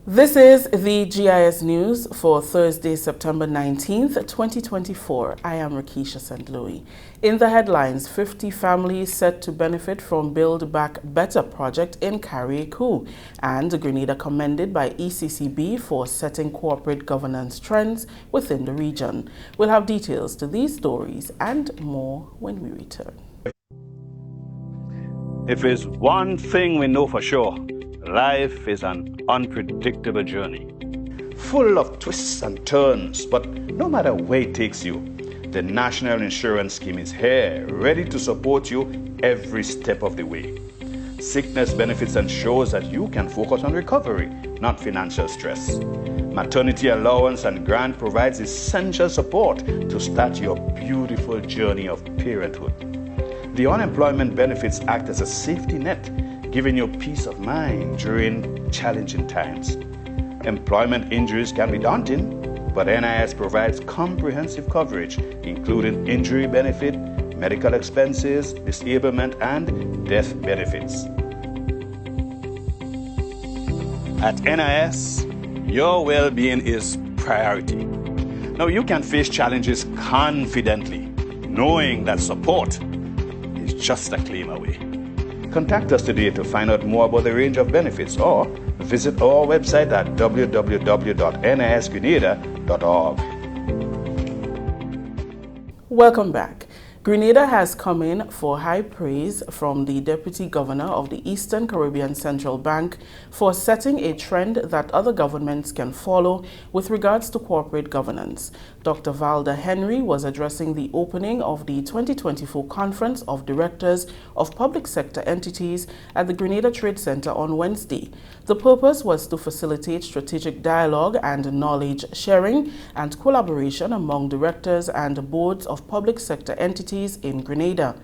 This is the GIS News for Thursday, September 19th, 2024. I am Rakisha St. Louis. In the headlines, 50 families set to benefit from Build Back Better project in Carriacou, and Grenada commended by ECCB for setting corporate governance trends within the region. We'll have details to these stories and more when we return. If there's one thing we know for sure, life is an unpredictable journey, full of twists and turns, but no matter where it takes you, the National Insurance Scheme is here, ready to support you every step of the way. Sickness benefits ensures that you can focus on recovery, not financial stress. Maternity allowance and grant provides essential support to start your beautiful journey of parenthood. The unemployment benefits act as a safety net, giving you peace of mind during challenging times. Employment injuries can be daunting, but NIS provides comprehensive coverage, including injury benefit, medical expenses, disablement, and death benefits. At NIS, your well-being is priority. Now you can face challenges confidently, knowing that support is just a claim away. Contact us today to find out more about the range of benefits, or visit our website at www.nisgrenada.org. Welcome back. Grenada has come in for high praise from the Deputy Governor of the Eastern Caribbean Central Bank for setting a trend that other governments can follow with regards to corporate governance. Dr. Valda Henry was addressing the opening of the 2024 Conference of Directors of Public Sector Entities at the Grenada Trade Center on Wednesday. The purpose was to facilitate strategic dialogue and knowledge sharing and collaboration among directors and boards of public sector entities in Grenada.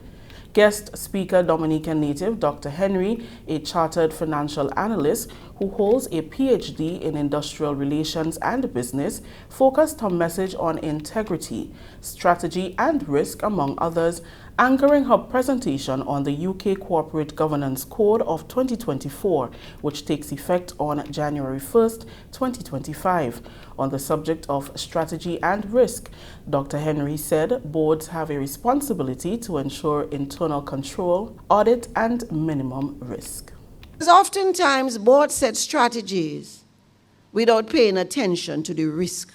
Guest speaker Dominican native Dr. Henry, a chartered financial analyst who holds a PhD in industrial relations and business, focused her message on integrity, strategy and risk, among others, anchoring her presentation on the UK Corporate Governance Code of 2024, which takes effect on January 1st, 2025. On the subject of strategy and risk, Dr. Henry said boards have a responsibility to ensure internal control, audit, and minimum risk. Oftentimes, boards set strategies without paying attention to the risk.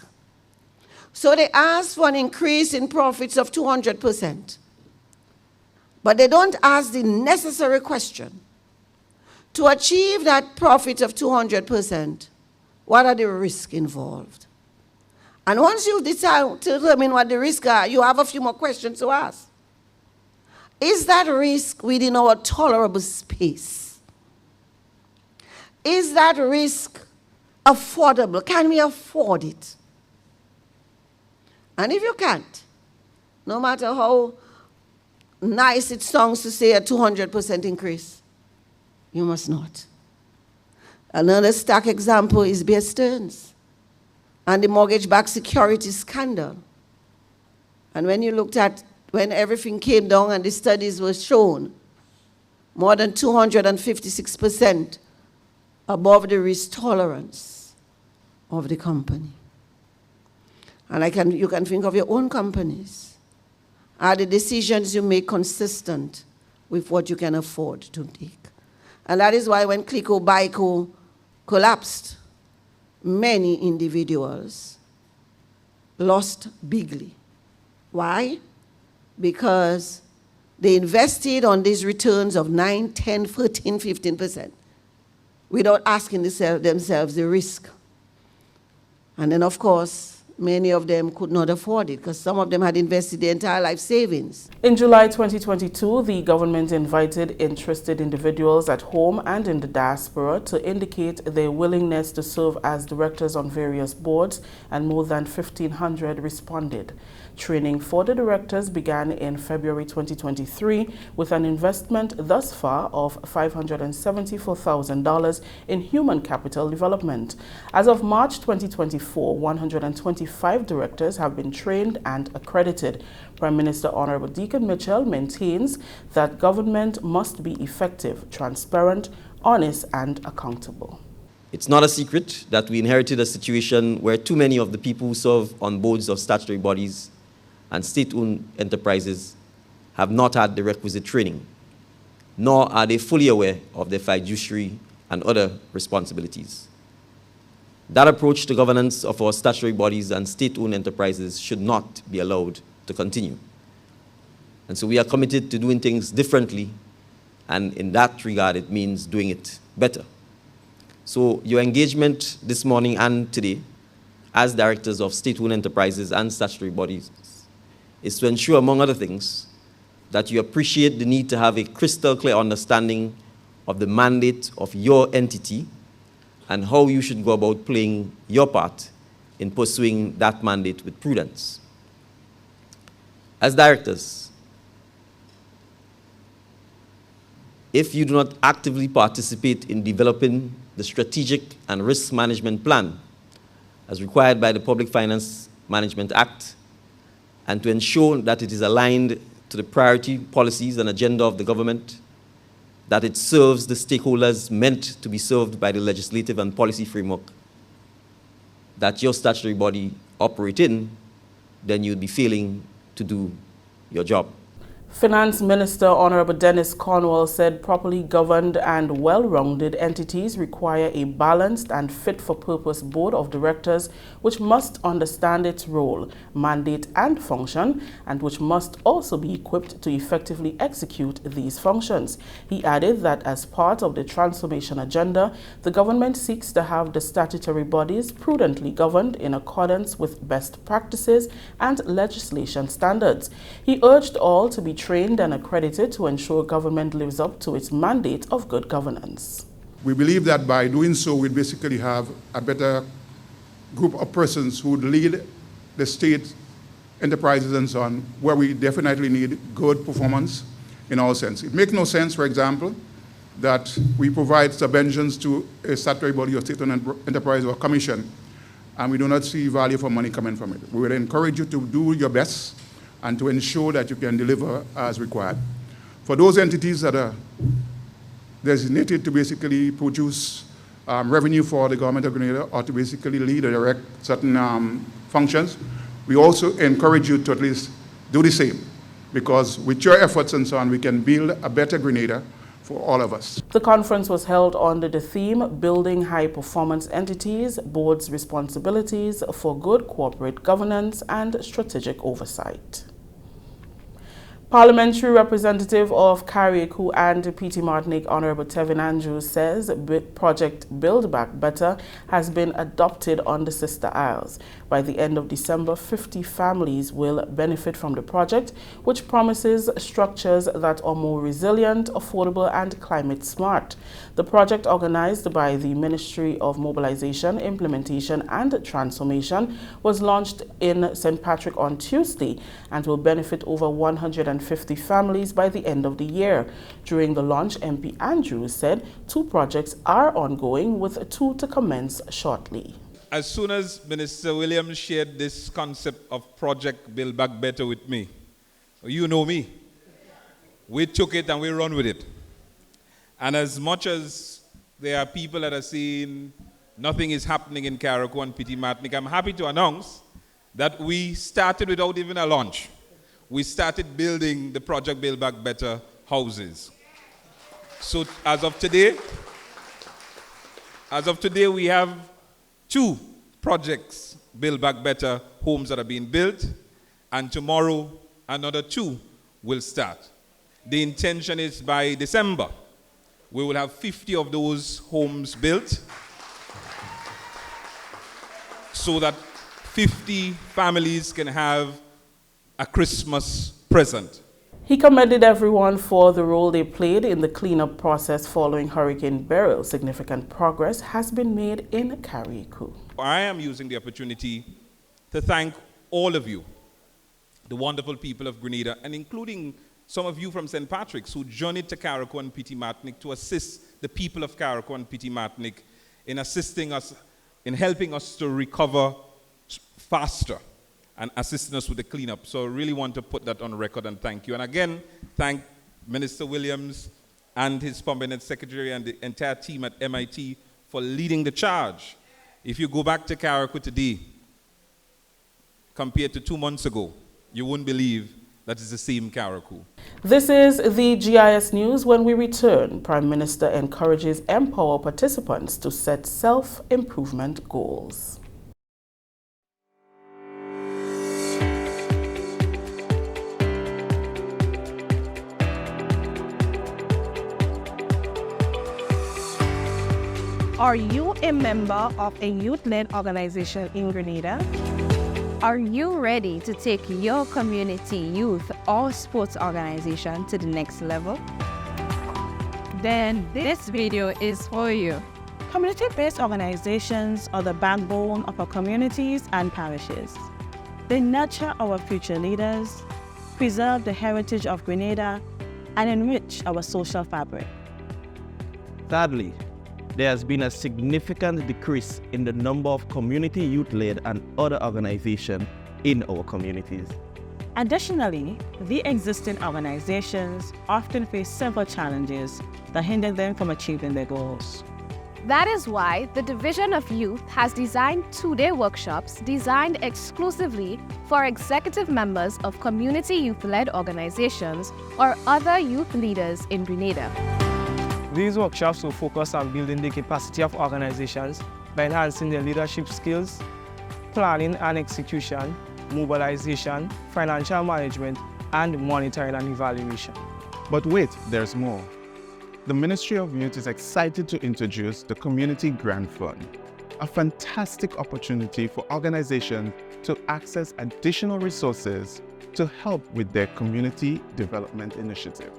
So they ask for an increase in profits of 200%. But they don't ask the necessary question. To achieve that profit of 200%, what are the risks involved? And once you decide to determine what the risks are, you have a few more questions to ask. Is that risk within our tolerable space? Is that risk affordable? Can we afford it? And if you can't, no matter how nice it sounds to say a 200% increase, you must not. Another stark example is Bear Stearns and the mortgage-backed securities scandal. And when you looked at when everything came down and the studies were shown, more than 256% above the risk tolerance of the company. And you can think of your own companies. Are the decisions you make consistent with what you can afford to take? And that is why when Clico collapsed, many individuals lost bigly. Why? Because they invested on these returns of 9, 10, 13, 15% without asking themselves the risk. And then, of course, many of them could not afford it because some of them had invested their entire life savings. In July 2022, the government invited interested individuals at home and in the diaspora to indicate their willingness to serve as directors on various boards, and more than 1,500 responded. Training for the directors began in February 2023 with an investment thus far of $574,000 in human capital development. As of March 2024, 125 directors have been trained and accredited. Prime Minister Honorable Deacon Mitchell maintains that government must be effective, transparent, honest, and accountable. It's not a secret that we inherited a situation where too many of the people who serve on boards of statutory bodies and state-owned enterprises have not had the requisite training, nor are they fully aware of their fiduciary and other responsibilities. That approach to governance of our statutory bodies and state-owned enterprises should not be allowed to continue. And so we are committed to doing things differently, and in that regard, it means doing it better. So your engagement this morning and today, as directors of state-owned enterprises and statutory bodies, is to ensure, among other things, that you appreciate the need to have a crystal clear understanding of the mandate of your entity and how you should go about playing your part in pursuing that mandate with prudence. As directors, if you do not actively participate in developing the strategic and risk management plan as required by the Public Finance Management Act, and to ensure that it is aligned to the priority policies and agenda of the government, that it serves the stakeholders meant to be served by the legislative and policy framework that your statutory body operate in, then you'd be failing to do your job. Finance Minister Honorable Dennis Cornwall said properly governed and well-rounded entities require a balanced and fit-for-purpose board of directors which must understand its role, mandate and function, and which must also be equipped to effectively execute these functions. He added that as part of the transformation agenda, the government seeks to have the statutory bodies prudently governed in accordance with best practices and legislation standards. He urged all to be trained and accredited to ensure government lives up to its mandate of good governance. We believe that by doing so, we basically have a better group of persons who would lead the state enterprises and so on, where we definitely need good performance in all sense. It makes no sense, for example, that we provide subventions to a statutory body or state-owned enterprise or commission, and we do not see value for money coming from it. We would encourage you to do your best and to ensure that you can deliver as required. For those entities that are designated to basically produce revenue for the government of Grenada or to basically lead or direct certain functions, we also encourage you to at least do the same, because with your efforts and so on, we can build a better Grenada for all of us. The conference was held under the theme Building High-Performance Entities, Boards' Responsibilities for Good Corporate Governance and Strategic Oversight. Parliamentary representative of Carriacou and P.T. Martinique, Honorable Tevin Andrews, says Project Build Back Better has been adopted on the Sister Isles. By the end of December, 50 families will benefit from the project, which promises structures that are more resilient, affordable, and climate smart. The project, organized by the Ministry of Mobilization, Implementation, and Transformation, was launched in St. Patrick on Tuesday and will benefit over 150 families by the end of the year. During the launch, MP Andrews said 2 projects are ongoing, with 2 to commence shortly. As soon as Minister Williams shared this concept of Project Build Back Better with me, you know me, we took it and we run with it. And as much as there are people that are saying nothing is happening in Carriacou and P.T. Martinique, I'm happy to announce that we started without even a launch. We started building the Project Build Back Better houses. So as of today, we have 2 projects, Build Back Better homes that are being built, and tomorrow another 2 will start. The intention is by December, we will have 50 of those homes built so that 50 families can have a Christmas present. He commended everyone for the role they played in the cleanup process following Hurricane Beryl. Significant progress has been made in Carriacou. I am using the opportunity to thank all of you, the wonderful people of Grenada, and including some of you from St. Patrick's who journeyed to Carriacou and P.T. Martinique to assist the people of Carriacou and P.T. Martinique in assisting us, in helping us to recover faster and assisting us with the cleanup. So I really want to put that on record and thank you. And again, thank Minister Williams and his permanent secretary and the entire team at MIT for leading the charge. If you go back to Carriacou today, compared to 2 months ago, you wouldn't believe that it's the same Carriacou. This is the GIS News. When we return, Prime Minister encourages Empower participants to set self-improvement goals. Are you a member of a youth-led organization in Grenada? Are you ready to take your community, youth, or sports organization to the next level? Then this video is for you. Community-based organizations are the backbone of our communities and parishes. They nurture our future leaders, preserve the heritage of Grenada, and enrich our social fabric. Sadly, there has been a significant decrease in the number of community youth-led and other organizations in our communities. Additionally, the existing organizations often face several challenges that hinder them from achieving their goals. That is why the Division of Youth has designed 2-day workshops designed exclusively for executive members of community youth-led organizations or other youth leaders in Grenada. These workshops will focus on building the capacity of organizations by enhancing their leadership skills, planning and execution, mobilization, financial management, and monitoring and evaluation. But wait, there's more. The Ministry of Youth is excited to introduce the Community Grant Fund, a fantastic opportunity for organizations to access additional resources to help with their community development initiative.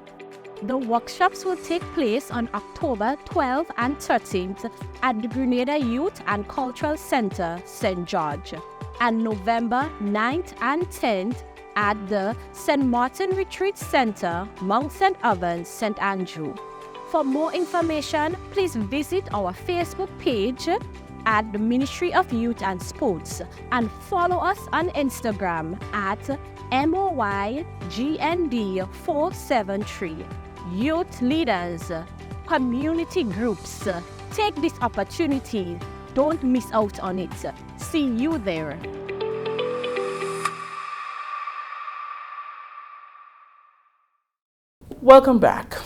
The workshops will take place on October 12th and 13th at the Grenada Youth and Cultural Center, St. George, and November 9th and 10th at the St. Martin Retreat Center, Mount St. Evans, St. Andrew. For more information, please visit our Facebook page at the Ministry of Youth and Sports and follow us on Instagram at MOYGND473. Youth leaders, community groups, take this opportunity. Don't miss out on it. See you there. Welcome back.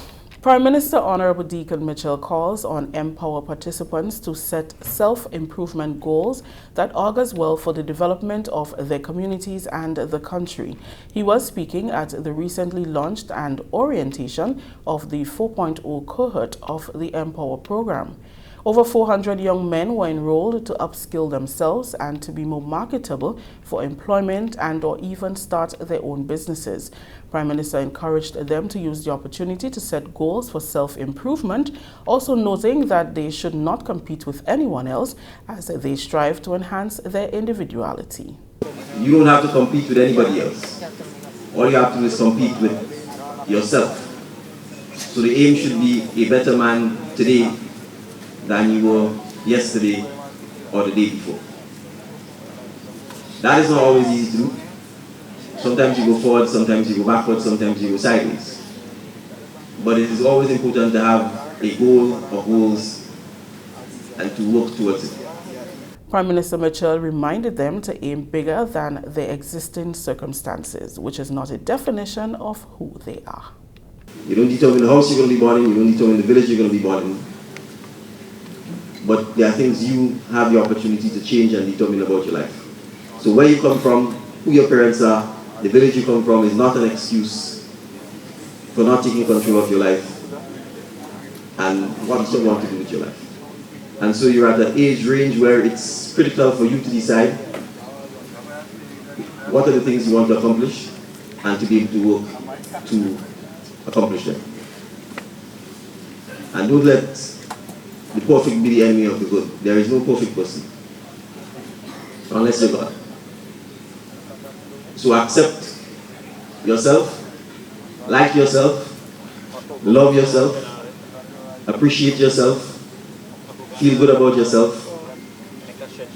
Prime Minister Honorable Deacon Mitchell calls on Empower participants to set self-improvement goals that augurs well for the development of their communities and the country. He was speaking at the recently launched and orientation of the 4.0 cohort of the Empower program. Over 400 young men were enrolled to upskill themselves and to be more marketable for employment and or even start their own businesses. Prime Minister encouraged them to use the opportunity to set goals for self-improvement, also noting that they should not compete with anyone else as they strive to enhance their individuality. You don't have to compete with anybody else. All you have to do is compete with yourself. So the aim should be a better man today than you were yesterday or the day before. That is not always easy to do. Sometimes you go forward, sometimes you go backward, sometimes you go sideways. But it is always important to have a goal or goals and to work towards it. Prime Minister Mitchell reminded them to aim bigger than their existing circumstances, which is not a definition of who they are. You don't determine the house you're going to be born in, you don't determine the village you're going to be born in. But there are things you have the opportunity to change and determine about your life. So where you come from, who your parents are, the village you come from is not an excuse for not taking control of your life and what you want to do with your life. And so you're at an age range where it's critical for you to decide what are the things you want to accomplish and to be able to work to accomplish them. And don't let the perfect be the enemy of the good. There is no perfect person, unless you're God. So accept yourself, like yourself, love yourself, appreciate yourself, feel good about yourself,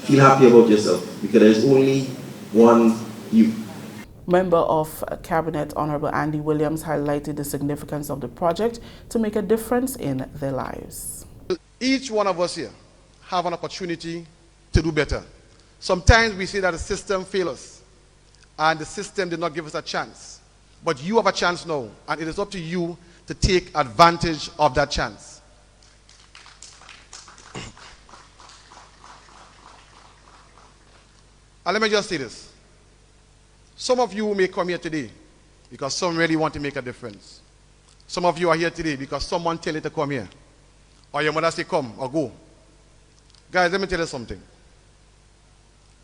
feel happy about yourself, because there's only one you. Member of Cabinet Honorable Andy Williams highlighted the significance of the project to make a difference in their lives. Each one of us here have an opportunity to do better. Sometimes we say that the system failed us and the system did not give us a chance. But you have a chance now, and it is up to you to take advantage of that chance. And let me just say this. Some of you may come here today because some really want to make a difference. Some of you are here today because someone tell you to come here. Or your mother say come or go. Guys, let me tell you something.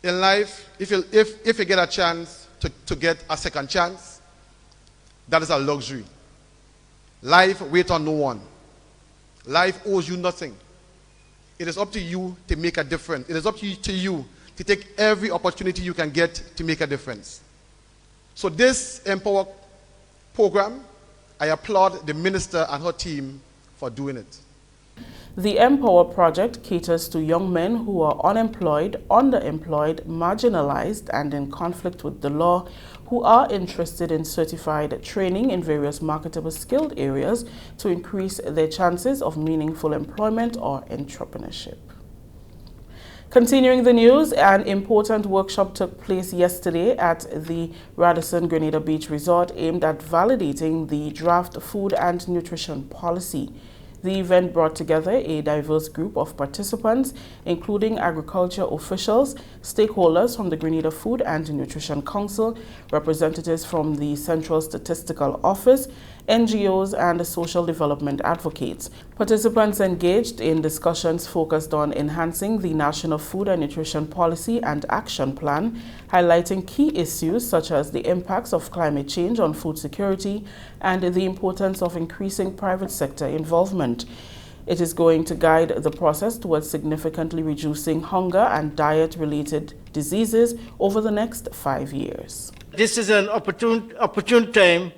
In life, if you get a chance to get a second chance, that is a luxury. Life waits on no one. Life owes you nothing. It is up to you to make a difference. It is up to you to take every opportunity you can get to make a difference. So this Empower program, I applaud the minister and her team for doing it. The Empower project caters to young men who are unemployed, underemployed, marginalized, and in conflict with the law, who are interested in certified training in various marketable skilled areas to increase their chances of meaningful employment or entrepreneurship. Continuing the news, an important workshop took place yesterday at the Radisson Grenada Beach Resort aimed at validating the draft food and nutrition policy. The event brought together a diverse group of participants, including agriculture officials, stakeholders from the Grenada Food and Nutrition Council, representatives from the Central Statistical Office, NGOs, and social development advocates. Participants engaged in discussions focused on enhancing the National Food and Nutrition Policy and Action Plan, highlighting key issues such as the impacts of climate change on food security and the importance of increasing private sector involvement. It is going to guide the process towards significantly reducing hunger and diet-related diseases over the next 5 years. This is an opportune time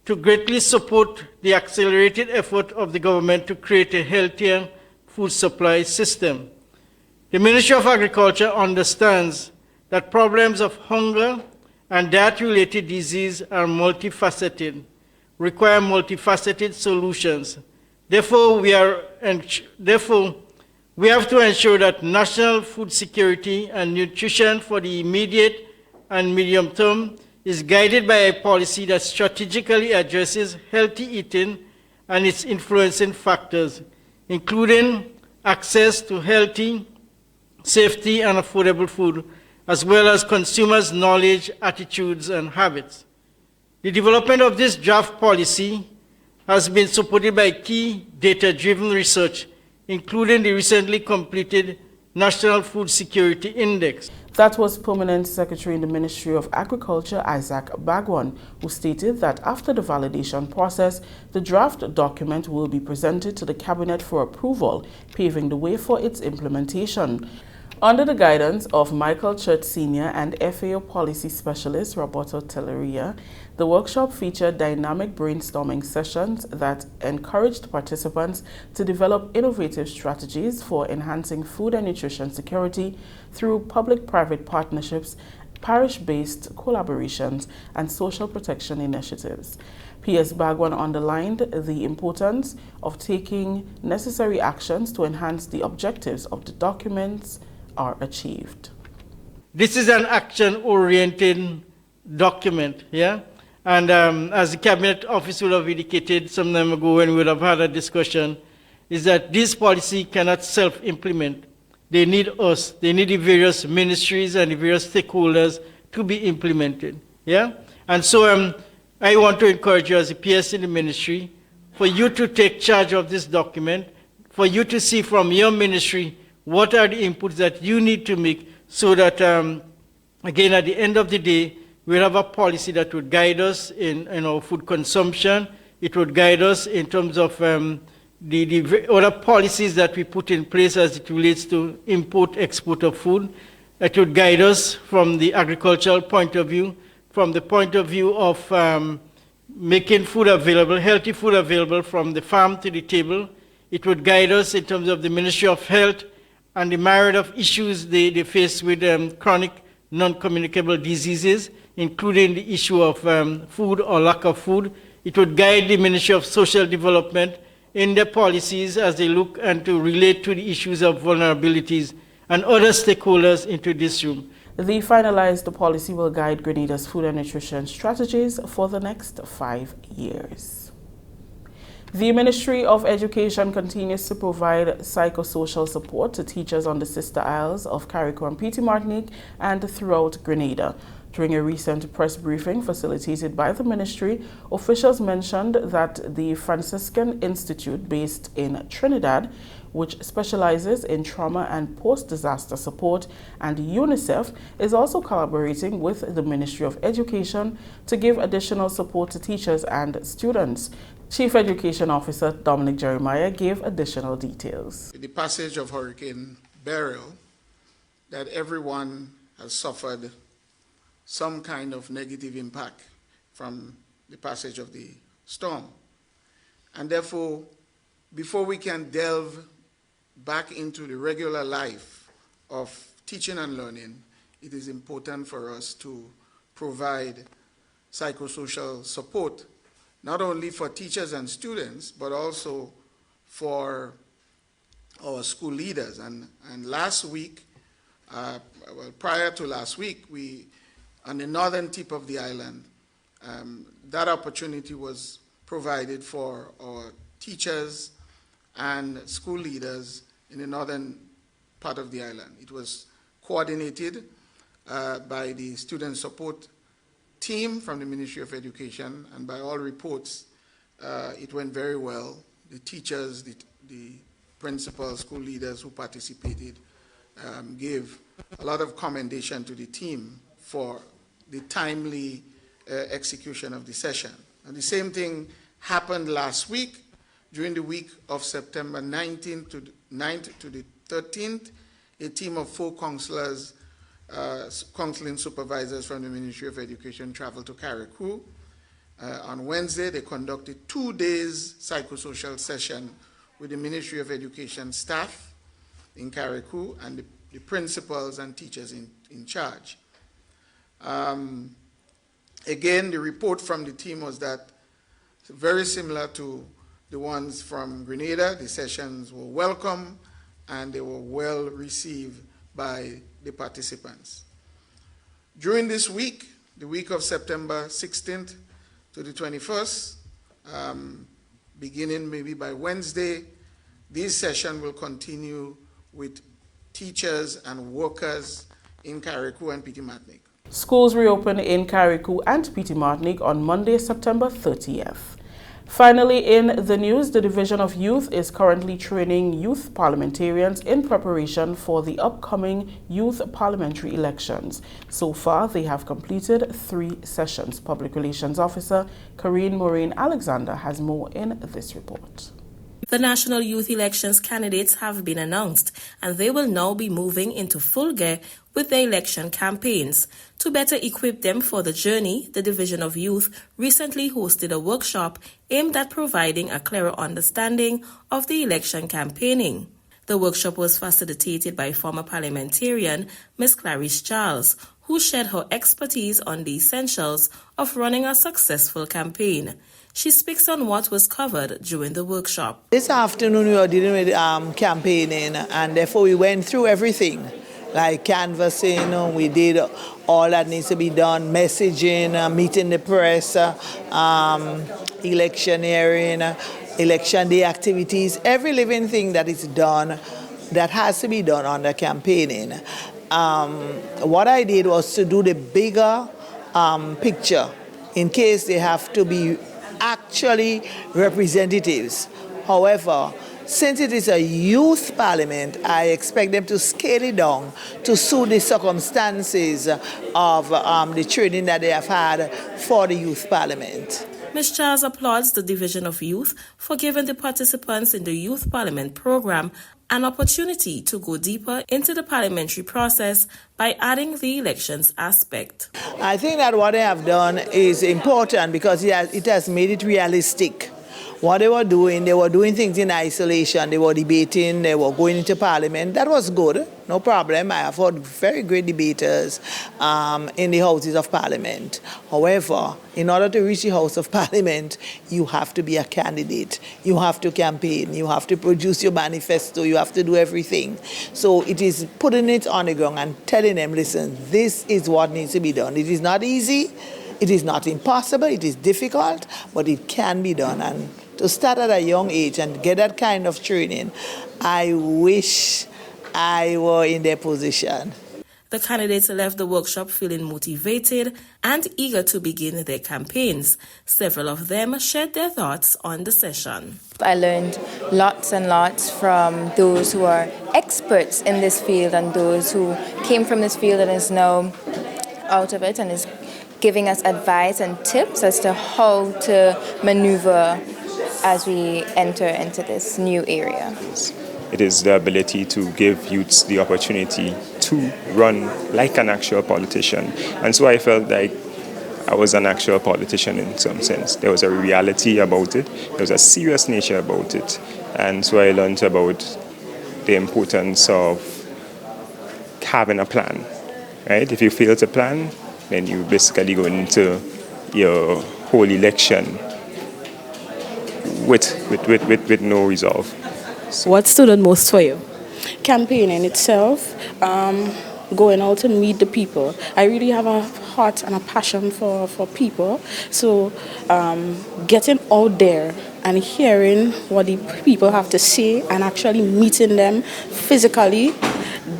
to greatly support the accelerated effort of the government to create a healthier food supply system. The Ministry of Agriculture understands that problems of hunger and diet-related disease are multifaceted, require multifaceted solutions. Therefore, we have to ensure that national food security and nutrition for the immediate and medium term is guided by a policy that strategically addresses healthy eating and its influencing factors, including access to healthy, safety, and affordable food, as well as consumers' knowledge, attitudes, and habits. The development of this draft policy has been supported by key data-driven research, including the recently completed National Food Security Index. That was Permanent Secretary in the Ministry of Agriculture, Isaac Bagwan, who stated that after the validation process, the draft document will be presented to the Cabinet for approval, paving the way for its implementation. Under the guidance of Michael Church Sr. and FAO Policy Specialist Roberto Telleria, the workshop featured dynamic brainstorming sessions that encouraged participants to develop innovative strategies for enhancing food and nutrition security through public-private partnerships, parish-based collaborations, and social protection initiatives. P.S. Bagwan underlined the importance of taking necessary actions to enhance the objectives of the documents are achieved. This is an action-oriented document, yeah? And as the Cabinet Office would have indicated some time ago when we would have had a discussion, is that this policy cannot self-implement. They need us, they need the various ministries and the various stakeholders to be implemented, yeah? And so I want to encourage you as a PS in the ministry for you to take charge of this document, for you to see from your ministry what are the inputs that you need to make so that, again, at the end of the day, we'll have a policy that would guide us in our food consumption. It would guide us in terms of the other policies that we put in place as it relates to import, export of food. It would guide us from the agricultural point of view, from the point of view of making food available, healthy food available from the farm to the table. It would guide us in terms of the Ministry of Health and the myriad of issues they face with chronic non-communicable diseases, including the issue of food or lack of food. It would guide the Ministry of Social Development in their policies as they look and to relate to the issues of vulnerabilities and other stakeholders into this room. The finalized policy will guide Grenada's food and nutrition strategies for the next 5 years. The Ministry of Education continues to provide psychosocial support to teachers on the sister isles of Carriacou and Petit Martinique and throughout Grenada. During a recent press briefing facilitated by the ministry, officials mentioned that the Franciscan Institute based in Trinidad, which specializes in trauma and post-disaster support, and UNICEF is also collaborating with the Ministry of Education to give additional support to teachers and students. Chief Education Officer Dominic Jeremiah gave additional details. The passage of Hurricane Beryl, that everyone has suffered some kind of negative impact from the passage of the storm. And therefore, before we can delve back into the regular life of teaching and learning, it is important for us to provide psychosocial support, not only for teachers and students, but also for our school leaders. And last week, prior to last week, on the northern tip of the island, that opportunity was provided for our teachers and school leaders in the northern part of the island. It was coordinated by the student support team from the Ministry of Education, and by all reports, it went very well. The teachers, the principals, school leaders who participated gave a lot of commendation to the team for the timely execution of the session. And the same thing happened last week. During the week of September 9th to the 13th, a team of 4 counselors, counseling supervisors from the Ministry of Education traveled to Carriacou. On Wednesday, they conducted 2 days psychosocial session with the Ministry of Education staff in Carriacou and the principals and teachers in charge. Again, the report from the team was that very similar to the ones from Grenada. The sessions were welcome and they were well received by the participants. During this week, the week of September 16th to the 21st, beginning maybe by Wednesday, this session will continue with teachers and workers in Carriacou and Petit Martinique. Schools reopen in Carriacou and Petit Martinique on Monday, September 30th. Finally, in the news, the Division of Youth is currently training youth parliamentarians in preparation for the upcoming youth parliamentary elections. So far, they have completed 3 sessions. Public Relations Officer Kirani Alexander has more in this report. The national youth elections candidates have been announced, and they will now be moving into full gear with their election campaigns. To better equip them for the journey, the Division of Youth recently hosted a workshop aimed at providing a clearer understanding of the election campaigning. The workshop was facilitated by former parliamentarian Ms. Clarice Charles, who shared her expertise on the essentials of running a successful campaign. She speaks on what was covered during the workshop. This afternoon we were dealing with campaigning, and therefore we went through everything, like canvassing, we did all that needs to be done, messaging, meeting the press, electioneering, election day activities, every living thing that is done, that has to be done under campaigning. What I did was to do the bigger picture in case they have to be actually representatives. However, since it is a youth parliament, I expect them to scale it down to suit the circumstances of the training that they have had for the youth parliament. Ms. Charles applauds the Division of Youth for giving the participants in the Youth Parliament program an opportunity to go deeper into the parliamentary process by adding the elections aspect. I think that what they have done is important because it has made it realistic. What they were doing things in isolation. They were debating, they were going into parliament. That was good, no problem. I have heard very great debaters in the houses of parliament. However, in order to reach the house of parliament, you have to be a candidate. You have to campaign. You have to produce your manifesto. You have to do everything. So it is putting it on the ground and telling them, listen, this is what needs to be done. It is not easy. It is not impossible. It is difficult, but it can be done. And to start at a young age and get that kind of training, I wish I were in their position. The candidates left the workshop feeling motivated and eager to begin their campaigns. Several of them shared their thoughts on the session. I learned lots and lots from those who are experts in this field and those who came from this field and is now out of it and is giving us advice and tips as to how to maneuver as we enter into this new area. It is the ability to give youths the opportunity to run like an actual politician. And so I felt like I was an actual politician in some sense. There was a reality about it. There was a serious nature about it. And so I learned about the importance of having a plan, right? If you fail to plan, then you basically go into your whole election with no resolve. What stood out most for you? Campaigning itself, going out and meet the people. I really have a heart and a passion for people. So getting out there and hearing what the people have to say and actually meeting them physically,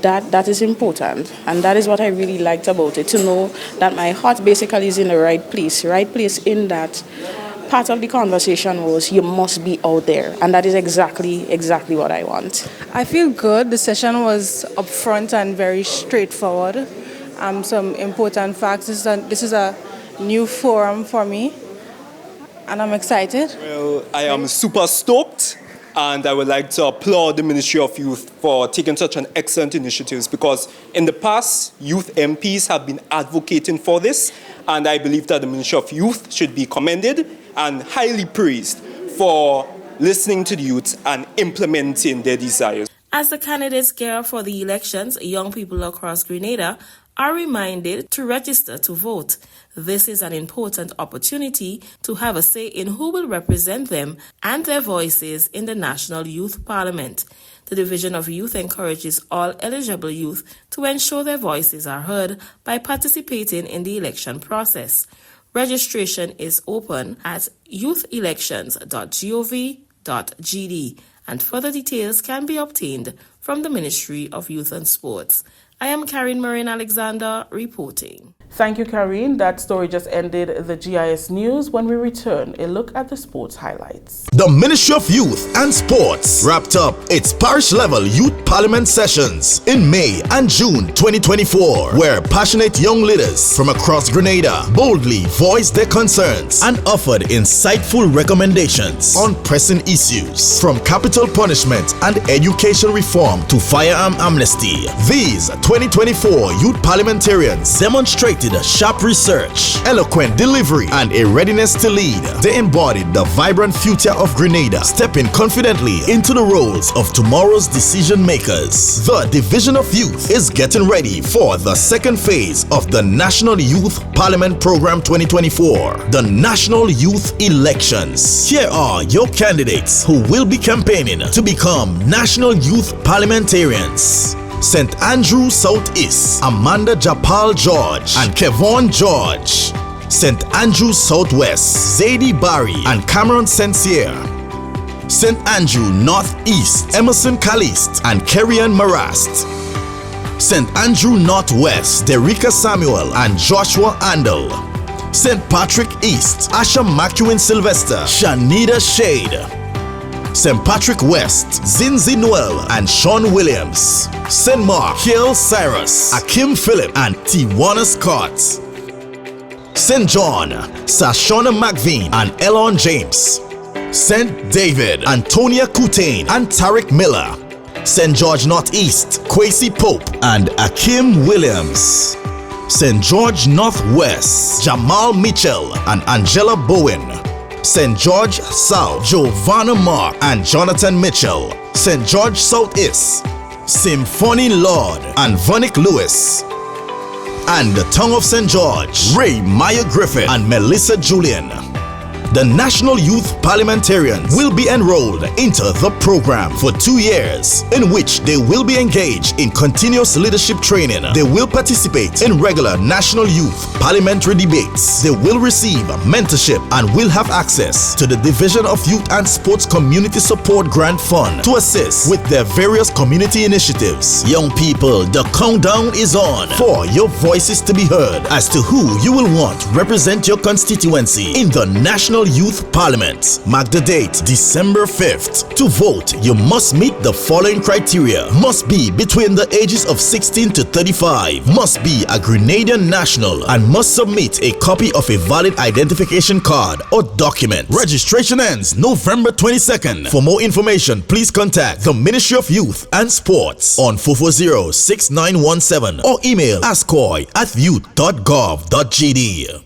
that is important. And that is what I really liked about it, to know that my heart basically is in the right place in that part of the conversation was you must be out there, and that is exactly what I want. I feel good. The session was upfront and very straightforward. Some important facts. This is a new forum for me, and I'm excited. Well, I am super stoked, and I would like to applaud the Ministry of Youth for taking such an excellent initiative, because in the past, youth MPs have been advocating for this, and I believe that the Ministry of Youth should be commended and highly praised for listening to the youth and implementing their desires. As the candidates gear up for the elections, young people across Grenada are reminded to register to vote. This is an important opportunity to have a say in who will represent them and their voices in the National Youth Parliament. The Division of Youth encourages all eligible youth to ensure their voices are heard by participating in the election process. Registration is open at youthelections.gov.gd, and further details can be obtained from the Ministry of Youth and Sports. I am Karen Maureen Alexander reporting. Thank you, Karine. That story just ended the GIS News. When we return, a look at the sports highlights. The Ministry of Youth and Sports wrapped up its parish-level Youth Parliament sessions in May and June 2024, where passionate young leaders from across Grenada boldly voiced their concerns and offered insightful recommendations on pressing issues, from capital punishment and education reform to firearm amnesty. These 2024 youth parliamentarians demonstrated sharp research, eloquent delivery, and a readiness to lead. They embodied the vibrant future of Grenada, stepping confidently into the roles of tomorrow's decision makers. The Division of Youth is getting ready for the second phase of the National Youth Parliament Program 2024, the National Youth Elections. Here are your candidates who will be campaigning to become National Youth Parliamentarians. St. Andrew Southeast, Amanda Japal George and Kevon George. St. Andrew Southwest, Zadie Barry and Cameron Sensier. St. Andrew Northeast, Emerson Calist and Kerrian Marast. St. Andrew Northwest, Derricka Samuel and Joshua Andel. St. Patrick East, Asha McEwen Sylvester, Shanida Shade. St. Patrick West, Zinzi Noel and Sean Williams. St. Mark, Kiel Cyrus, Akim Phillip and Tiwana Scott. St. John, Sashona McVean and Elon James. St. David, Antonia Kutain and Tarek Miller. St. George Northeast, Kwesi Pope and Akim Williams. St. George Northwest, Jamal Mitchell and Angela Bowen. St. George South, Giovanna Mark and Jonathan Mitchell. St. George Southeast, Symphony Lord and Vonick Lewis. And the Tongue of St. George, Ray Meyer Griffin and Melissa Julian. The National Youth Parliamentarians will be enrolled into the program for 2 years, in which they will be engaged in continuous leadership training. They will participate in regular national youth parliamentary debates. They will receive mentorship and will have access to the Division of Youth and Sports Community Support Grant Fund to assist with their various community initiatives. Young people, the countdown is on for your voices to be heard as to who you will want represent your constituency in the National Youth Parliament. Mark the date, December 5th. To vote, you must meet the following criteria. Must be between the ages of 16 to 35. Must be a Grenadian national and must submit a copy of a valid identification card or document. Registration ends November 22nd. For more information, please contact the Ministry of Youth and Sports on 440-6917 or email ascoy@youth.gov.gd.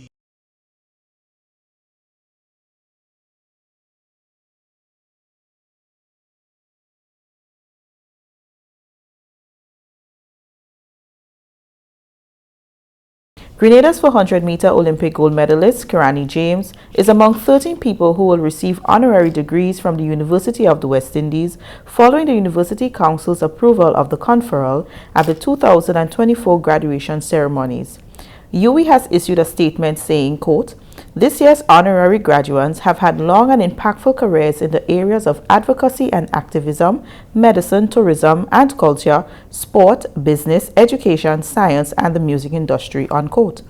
Grenada's 400-meter Olympic gold medalist Kirani James is among 13 people who will receive honorary degrees from the University of the West Indies following the University Council's approval of the conferral at the 2024 graduation ceremonies. UWI has issued a statement saying, quote, "This year's honorary graduates have had long and impactful careers in the areas of advocacy and activism, medicine, tourism and culture, sport, business, education, science, and the music industry," unquote.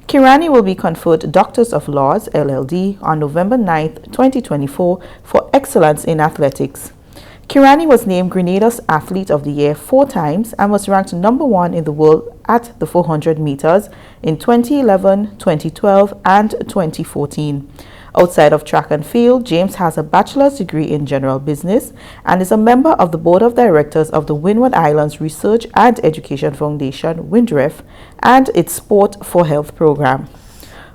Kirani will be conferred Doctors of Laws, LLD, on November 9, 2024 for excellence in athletics. Kirani was named Grenada's Athlete of the Year 4 times and was ranked number 1 in the world at the 400 meters in 2011, 2012, and 2014. Outside of track and field, James has a bachelor's degree in general business and is a member of the board of directors of the Windward Islands Research and Education Foundation, WINDREF, and its Sport for Health program.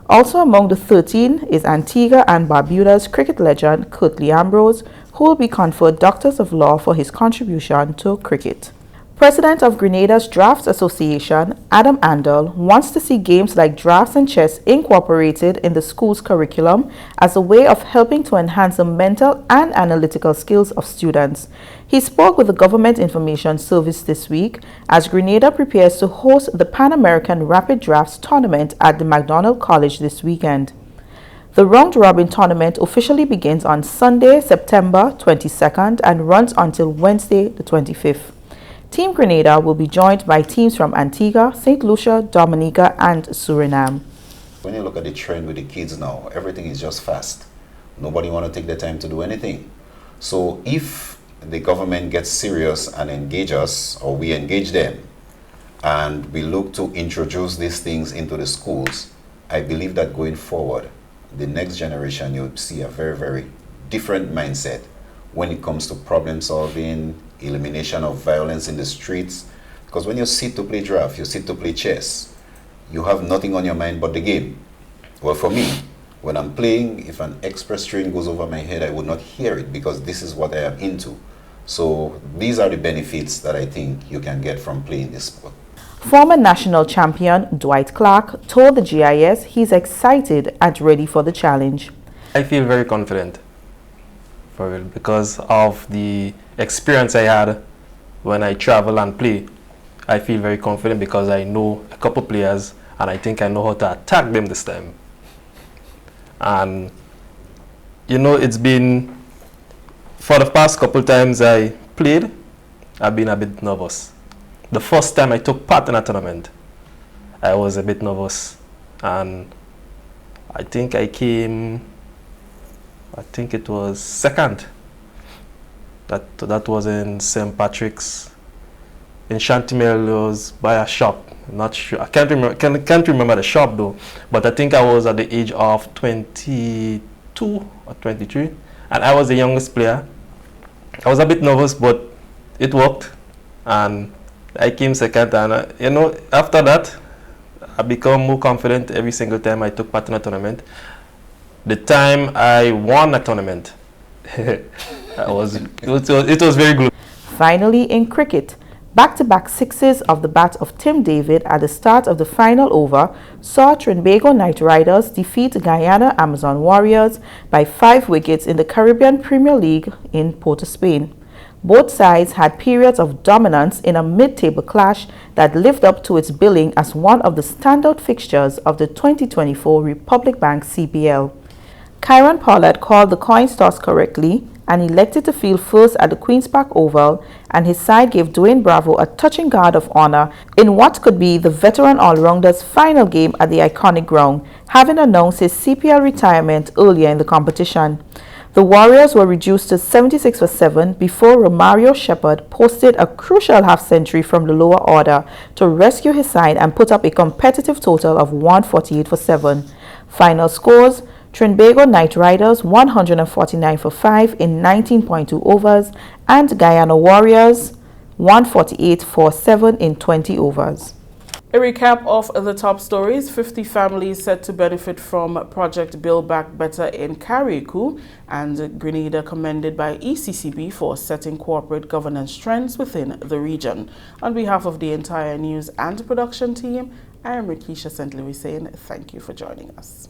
Also among the 13 is Antigua and Barbuda's cricket legend Curtly Ambrose, who will be conferred Doctors of Law for his contribution to cricket. President of Grenada's Drafts Association, Adam Andal, wants to see games like drafts and chess incorporated in the school's curriculum as a way of helping to enhance the mental and analytical skills of students. He spoke with the Government Information Service this week as Grenada prepares to host the Pan American Rapid Drafts Tournament at the MacDonald College this weekend. The round-robin tournament officially begins on Sunday, September 22nd and runs until Wednesday, the 25th. Team Grenada will be joined by teams from Antigua, St. Lucia, Dominica, and Suriname. When you look at the trend with the kids now, everything is just fast. Nobody want to take the time to do anything. So if the government gets serious and engage us, or we engage them, and we look to introduce these things into the schools, I believe that going forward, the next generation, you'll see a very, very different mindset when it comes to problem solving, elimination of violence in the streets. Because when you sit to play draft, you sit to play chess, you have nothing on your mind but the game. Well, for me, when I'm playing, if an express train goes over my head, I would not hear it because this is what I am into. So these are the benefits that I think you can get from playing this sport. Former national champion Dwight Clark told the GIS he's excited and ready for the challenge. I feel very confident for real because of the experience I had when I travel and play. I feel very confident because I know a couple players and I think I know how to attack them this time. And you know, it's been, for the past couple times I played, I've been a bit nervous. The first time I took part in a tournament, I was a bit nervous, and I think I came, I think it was second. That was in St. Patrick's in Chantimel. It was by a shop. I'm not sure. I can't remember the shop though. But I think I was at the age of 22 or 23, and I was the youngest player. I was a bit nervous, but it worked, and I came second. And you know, after that, I become more confident every single time I took part in a tournament. the time I won a tournament. it was very good. Finally, in cricket, back-to-back sixes of the bat of Tim David at the start of the final over saw Trinbago Knight Riders defeat Guyana Amazon Warriors by 5 wickets in the Caribbean Premier League in Port of Spain. Both sides had periods of dominance in a mid-table clash that lived up to its billing as one of the standout fixtures of the 2024 Republic Bank CPL. Kyron Pollard called the coin toss correctly and elected to field first at the Queen's Park Oval, and his side gave Dwayne Bravo a touching guard of honor in what could be the veteran all-rounder's final game at the iconic ground, having announced his CPL retirement earlier in the competition. The Warriors were reduced to 76 for 7 before Romario Shepherd posted a crucial half-century from the lower order to rescue his side and put up a competitive total of 148 for 7. Final scores: Trinbago Knight Riders 149 for 5 in 19.2 overs and Guyana Warriors 148 for 7 in 20 overs. A recap of the top stories: 50 families set to benefit from Project Build Back Better in Carriacou, and Grenada commended by ECCB for setting corporate governance trends within the region. On behalf of the entire news and production team, I am Rikisha St. Louis saying thank you for joining us.